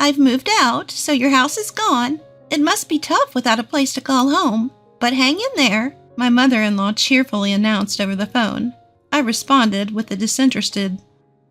I've moved out, so your house is gone. It must be tough without a place to call home. But hang in there, my mother-in-law cheerfully announced over the phone. I responded with a disinterested,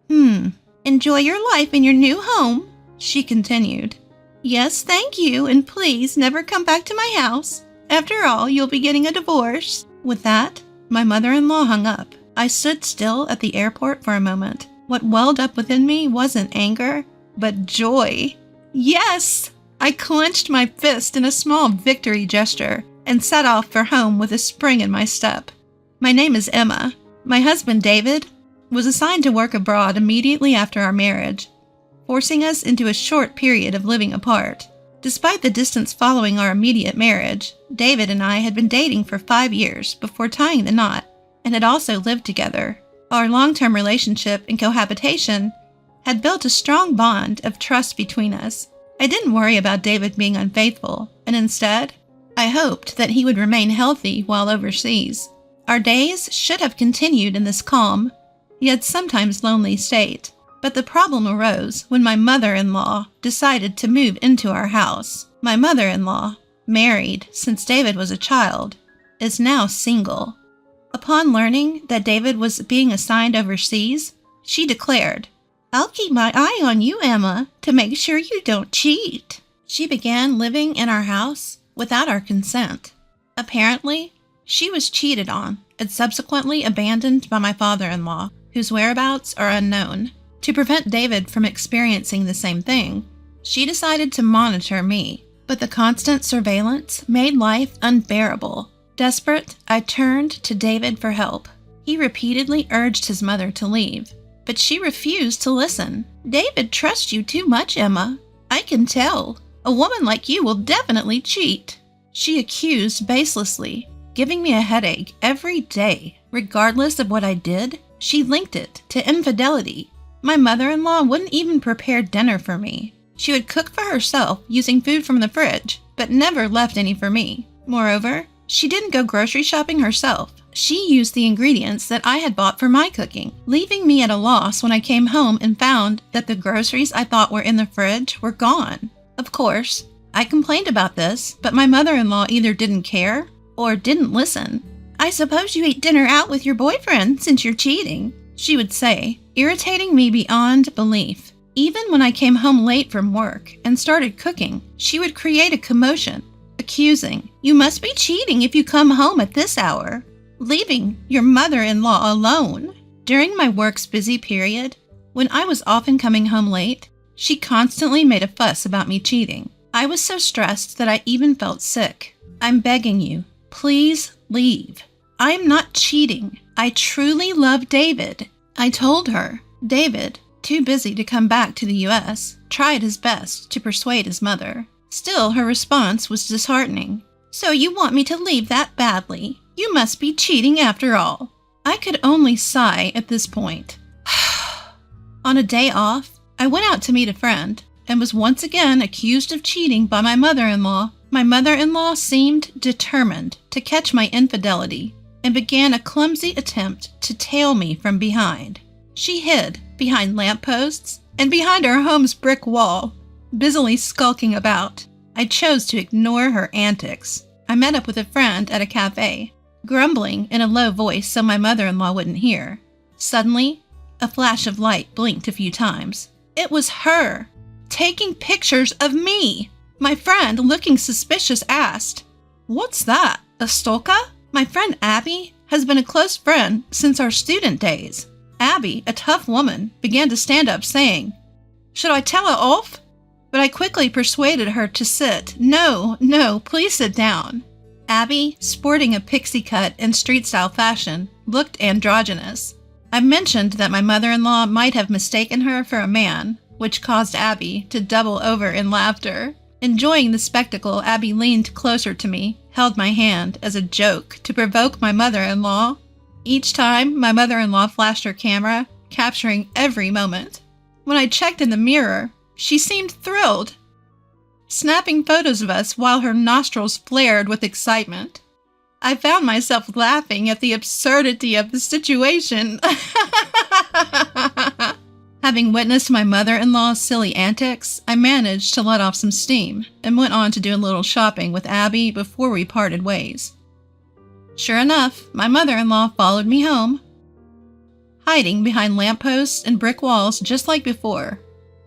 Enjoy your life in your new home, she continued. Yes, thank you, and please never come back to my house. After all, you'll be getting a divorce. With that, my mother-in-law hung up. I stood still at the airport for a moment. What welled up within me wasn't anger, but joy. Yes! I clenched my fist in a small victory gesture and set off for home with a spring in my step. My name is Emma. My husband, David, was assigned to work abroad immediately after our marriage, forcing us into a short period of living apart. Despite the distance following our immediate marriage, David and I had been dating for 5 years before tying the knot and had also lived together. Our long-term relationship and cohabitation had built a strong bond of trust between us. I didn't worry about David being unfaithful, and instead, I hoped that he would remain healthy while overseas. Our days should have continued in this calm, yet sometimes lonely state. But the problem arose when my mother-in-law decided to move into our house. My mother-in-law, married since David was a child, is now single. Upon learning that David was being assigned overseas, she declared, I'll keep my eye on you, Emma, to make sure you don't cheat. She began living in our house without our consent. Apparently, she was cheated on and subsequently abandoned by my father-in-law, whose whereabouts are unknown. To prevent David from experiencing the same thing, she decided to monitor me, but the constant surveillance made life unbearable. Desperate, I turned to David for help. He repeatedly urged his mother to leave, but she refused to listen. David trusts you too much, Emma. I can tell. A woman like you will definitely cheat. She accused baselessly, giving me a headache every day. Regardless of what I did, she linked it to infidelity. My mother-in-law wouldn't even prepare dinner for me. She would cook for herself using food from the fridge, but never left any for me. Moreover, she didn't go grocery shopping herself. She used the ingredients that I had bought for my cooking, leaving me at a loss when I came home and found that the groceries I thought were in the fridge were gone. Of course, I complained about this, but my mother-in-law either didn't care or didn't listen. I suppose you ate dinner out with your boyfriend since you're cheating, she would say, irritating me beyond belief. Even when I came home late from work and started cooking, she would create a commotion, accusing, you must be cheating if you come home at this hour, leaving your mother-in-law alone. During my work's busy period, when I was often coming home late, she constantly made a fuss about me cheating. I was so stressed that I even felt sick. I'm begging you, please leave. I'm not cheating. I truly love David. I told her. David, too busy to come back to the U.S., tried his best to persuade his mother. Still, her response was disheartening. So you want me to leave that badly? You must be cheating after all. I could only sigh at this point. On a day off, I went out to meet a friend and was once again accused of cheating by my mother-in-law. My mother-in-law seemed determined to catch my infidelity and began a clumsy attempt to tail me from behind. She hid behind lampposts and behind our home's brick wall, busily skulking about. I chose to ignore her antics. I met up with a friend at a cafe, grumbling in a low voice so my mother-in-law wouldn't hear. Suddenly, a flash of light blinked a few times. It was her, taking pictures of me. My friend, looking suspicious, asked, "What's that, a stalker?" My friend Abby has been a close friend since our student days. Abby, a tough woman, began to stand up saying, "Should I tell her off?" But I quickly persuaded her to sit. No, please sit down. Abby, sporting a pixie cut in street-style fashion, looked androgynous. I mentioned that my mother-in-law might have mistaken her for a man, which caused Abby to double over in laughter. Enjoying the spectacle, Abby leaned closer to me, held my hand as a joke to provoke my mother-in-law. Each time, my mother-in-law flashed her camera, capturing every moment. When I checked in the mirror, she seemed thrilled, snapping photos of us while her nostrils flared with excitement. I found myself laughing at the absurdity of the situation. Having witnessed my mother-in-law's silly antics, I managed to let off some steam and went on to do a little shopping with Abby before we parted ways. Sure enough, my mother-in-law followed me home, hiding behind lampposts and brick walls just like before.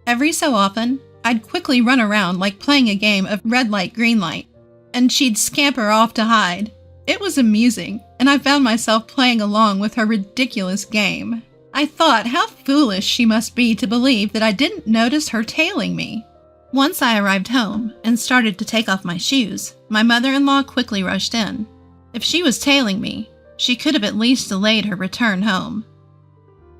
Every so often, I'd quickly run around like playing a game of red light, green light, and she'd scamper off to hide. It was amusing, and I found myself playing along with her ridiculous game. I thought how foolish she must be to believe that I didn't notice her tailing me. Once I arrived home and started to take off my shoes, my mother-in-law quickly rushed in. If she was tailing me, she could have at least delayed her return home.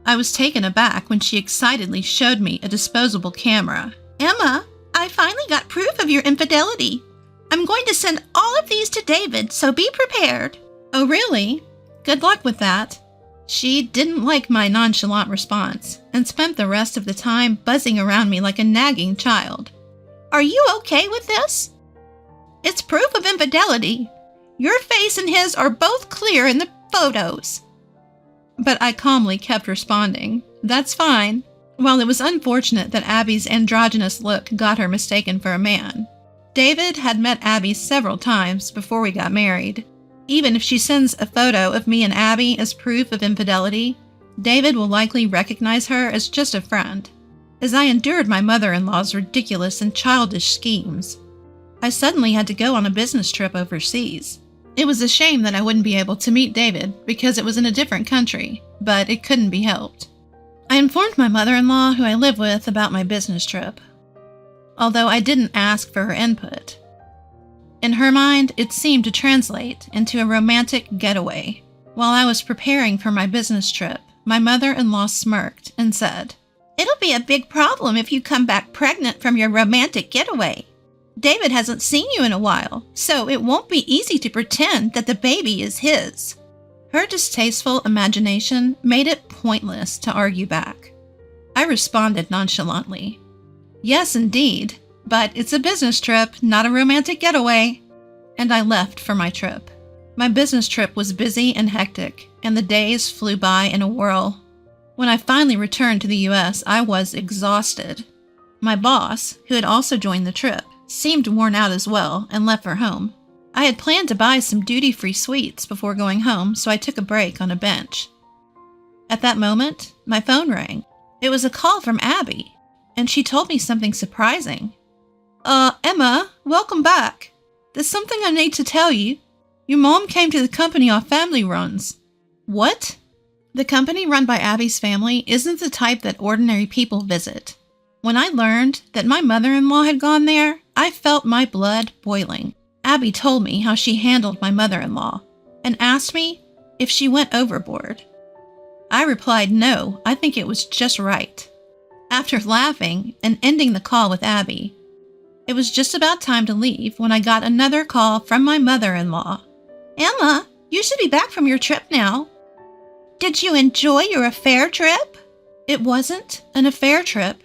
I was taken aback when she excitedly showed me a disposable camera. "Emma, I finally got proof of your infidelity. I'm going to send all of these to David, so be prepared." "Oh, really? Good luck with that." She didn't like my nonchalant response and spent the rest of the time buzzing around me like a nagging child. "Are you okay with this? It's proof of infidelity. Your face and his are both clear in the photos." But I calmly kept responding, "That's fine." While it was unfortunate that Abby's androgynous look got her mistaken for a man, David had met Abby several times before we got married. Even if she sends a photo of me and Abby as proof of infidelity, David will likely recognize her as just a friend. As I endured my mother-in-law's ridiculous and childish schemes, I suddenly had to go on a business trip overseas. It was a shame that I wouldn't be able to meet David because it was in a different country, but it couldn't be helped. I informed my mother-in-law, who I live with, about my business trip, although I didn't ask for her input. In her mind, it seemed to translate into a romantic getaway. While I was preparing for my business trip, my mother-in-law smirked and said, "It'll be a big problem if you come back pregnant from your romantic getaway. David hasn't seen you in a while, so it won't be easy to pretend that the baby is his." Her distasteful imagination made it pointless to argue back. I responded nonchalantly, "Yes, indeed, but it's a business trip, not a romantic getaway," and I left for my trip. My business trip was busy and hectic, and the days flew by in a whirl. When I finally returned to the U.S., I was exhausted. My boss, who had also joined the trip, seemed worn out as well and left for home. I had planned to buy some duty-free sweets before going home, so I took a break on a bench. At that moment, my phone rang. It was a call from Abby, and she told me something surprising. Emma, welcome back. There's something I need to tell you. Your mom came to the company our family runs." "What?" The company run by Abby's family isn't the type that ordinary people visit. When I learned that my mother-in-law had gone there, I felt my blood boiling. Abby told me how she handled my mother-in-law and asked me if she went overboard. I replied, "No, I think it was just right." After laughing and ending the call with Abby, it was just about time to leave when I got another call from my mother-in-law. "Emma, you should be back from your trip now. Did you enjoy your affair trip?" It wasn't an affair trip,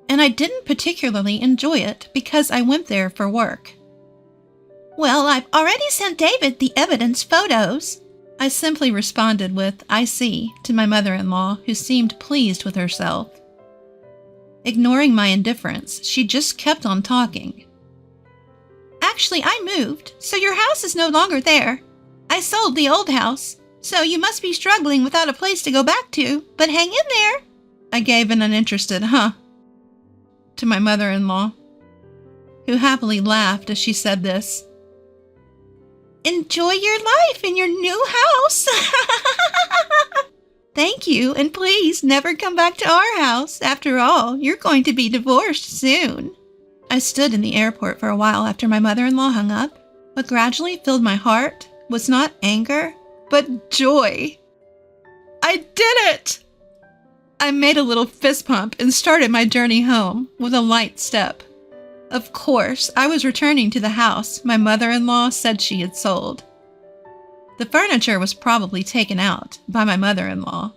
and I didn't particularly enjoy it because I went there for work. "Well, I've already sent David the evidence photos." I simply responded with, "I see," to my mother-in-law, who seemed pleased with herself. Ignoring my indifference, she just kept on talking. "Actually, I moved, so your house is no longer there. I sold the old house, so you must be struggling without a place to go back to, but hang in there." I gave an uninterested "huh" to my mother-in-law, who happily laughed as she said this. "Enjoy your life in your new house." "Thank you, and please never come back to our house. After all, you're going to be divorced soon." I stood in the airport for a while after my mother-in-law hung up. What gradually filled my heart was not anger, but joy. I did it! I made a little fist pump and started my journey home with a light step. Of course, I was returning to the house my mother-in-law said she had sold. The furniture was probably taken out by my mother-in-law.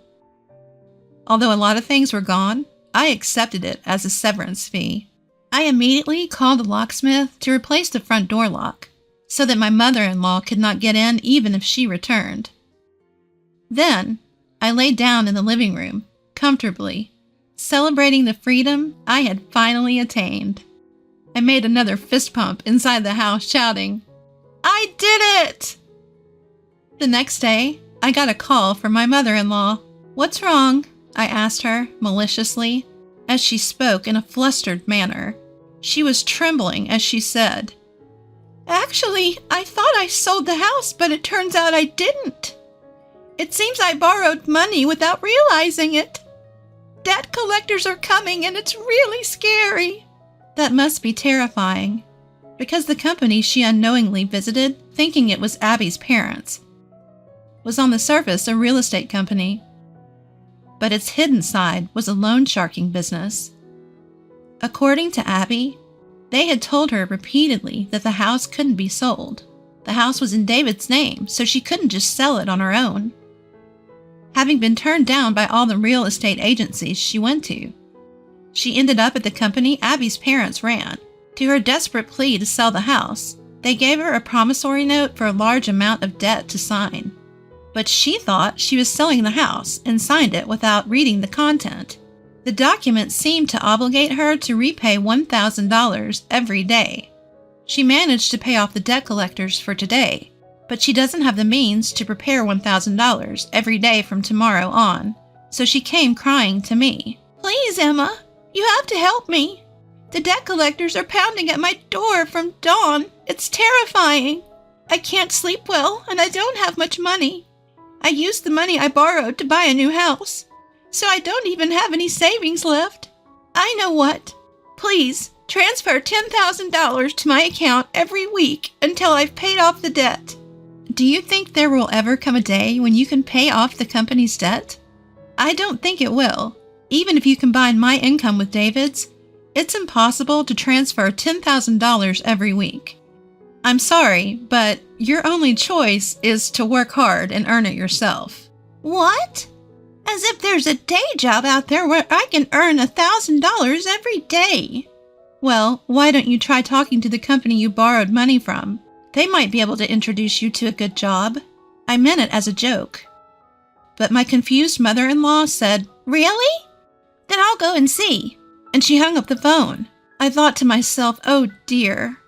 Although a lot of things were gone, I accepted it as a severance fee. I immediately called the locksmith to replace the front door lock so that my mother-in-law could not get in even if she returned. Then, I laid down in the living room, comfortably, celebrating the freedom I had finally attained. I made another fist pump inside the house, shouting, "I did it!" The next day, I got a call from my mother-in-law. "What's wrong?" I asked her maliciously, as she spoke in a flustered manner. She was trembling as she said, "Actually, I thought I sold the house, but it turns out I didn't. It seems I borrowed money without realizing it. Debt collectors are coming and it's really scary." That must be terrifying, because the company she unknowingly visited, thinking it was Abby's parents, was on the surface a real estate company. But its hidden side was a loan sharking business. According to Abby, they had told her repeatedly that the house couldn't be sold. The house was in David's name, so she couldn't just sell it on her own. Having been turned down by all the real estate agencies she went to, she ended up at the company Abby's parents ran. To her desperate plea to sell the house, they gave her a promissory note for a large amount of debt to sign. But she thought she was selling the house and signed it without reading the content. The document seemed to obligate her to repay $1,000 every day. She managed to pay off the debt collectors for today, but she doesn't have the means to prepare $1,000 every day from tomorrow on, so she came crying to me. "Please, Emma, you have to help me. The debt collectors are pounding at my door from dawn. It's terrifying. I can't sleep well, and I don't have much money. I used the money I borrowed to buy a new house, so I don't even have any savings left. I know what. Please, transfer $10,000 to my account every week until I've paid off the debt." Do you think there will ever come a day when you can pay off the company's debt? I don't think it will. Even if you combine my income with David's, it's impossible to transfer $10,000 every week. I'm sorry, but your only choice is to work hard and earn it yourself. What? As if there's a day job out there where I can earn $1,000 every day. Well, why don't you try talking to the company you borrowed money from? They might be able to introduce you to a good job. I meant it as a joke. But my confused mother-in-law said, "Really? Then I'll go and see." And she hung up the phone. I thought to myself, oh dear.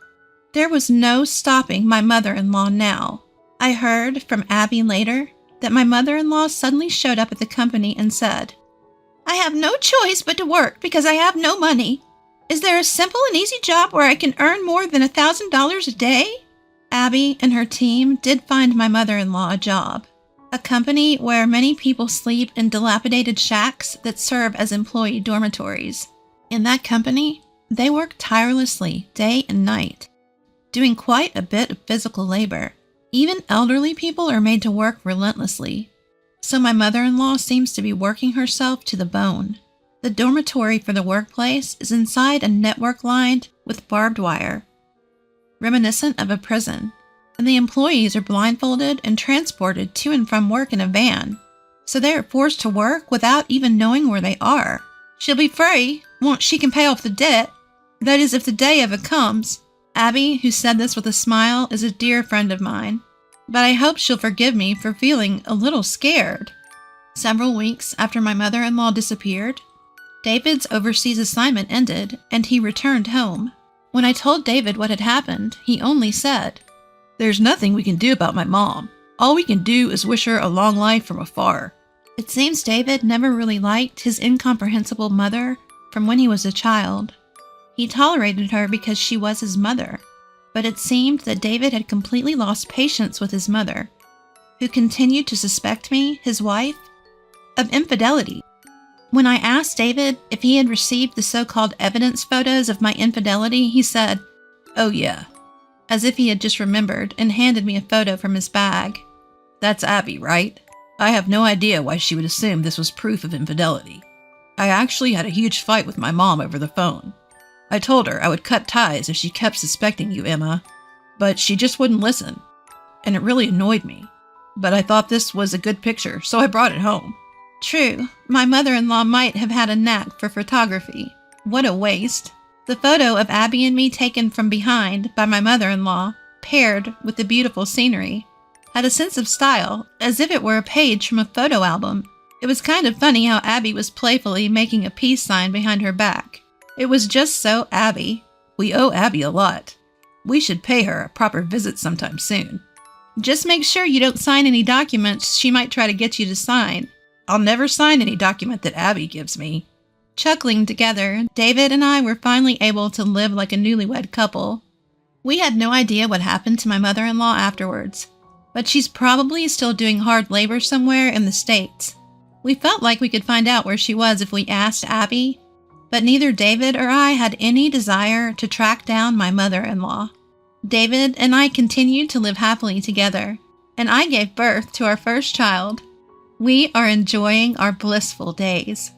There was no stopping my mother-in-law now. I heard from Abby later that my mother-in-law suddenly showed up at the company and said, "I have no choice but to work because I have no money. Is there a simple and easy job where I can earn more than $1,000 a day?" Abby and her team did find my mother-in-law a job, a company where many people sleep in dilapidated shacks that serve as employee dormitories. In that company, they work tirelessly day and night, doing quite a bit of physical labor. Even elderly people are made to work relentlessly. So my mother-in-law seems to be working herself to the bone. The dormitory for the workplace is inside a network lined with barbed wire, reminiscent of a prison, and the employees are blindfolded and transported to and from work in a van, so they are forced to work without even knowing where they are. She'll be free once she can pay off the debt. That is, if the day ever comes. Abby, who said this with a smile, is a dear friend of mine, but I hope she'll forgive me for feeling a little scared. Several weeks after my mother-in-law disappeared, David's overseas assignment ended and he returned home. When I told David what had happened, he only said, "There's nothing we can do about my mom. All we can do is wish her a long life from afar." It seems David never really liked his incomprehensible mother from when he was a child. He tolerated her because she was his mother, but it seemed that David had completely lost patience with his mother, who continued to suspect me, his wife, of infidelity. When I asked David if he had received the so-called evidence photos of my infidelity, he said, "Oh yeah," as if he had just remembered, and handed me a photo from his bag. "That's Abby, right? I have no idea why she would assume this was proof of infidelity. I actually had a huge fight with my mom over the phone. I told her I would cut ties if she kept suspecting you, Emma, but she just wouldn't listen, and it really annoyed me. But I thought this was a good picture, so I brought it home." True, my mother-in-law might have had a knack for photography. What a waste. The photo of Abby and me taken from behind by my mother-in-law, paired with the beautiful scenery, had a sense of style, as if it were a page from a photo album. It was kind of funny how Abby was playfully making a peace sign behind her back. It was just so Abby. We owe Abby a lot. We should pay her a proper visit sometime soon. Just make sure you don't sign any documents she might try to get you to sign. I'll never sign any document that Abby gives me. Chuckling together, David and I were finally able to live like a newlywed couple. We had no idea what happened to my mother-in-law afterwards, but she's probably still doing hard labor somewhere in the States. We felt like we could find out where she was if we asked Abby, but neither David or I had any desire to track down my mother-in-law. David and I continued to live happily together, and I gave birth to our first child. We are enjoying our blissful days.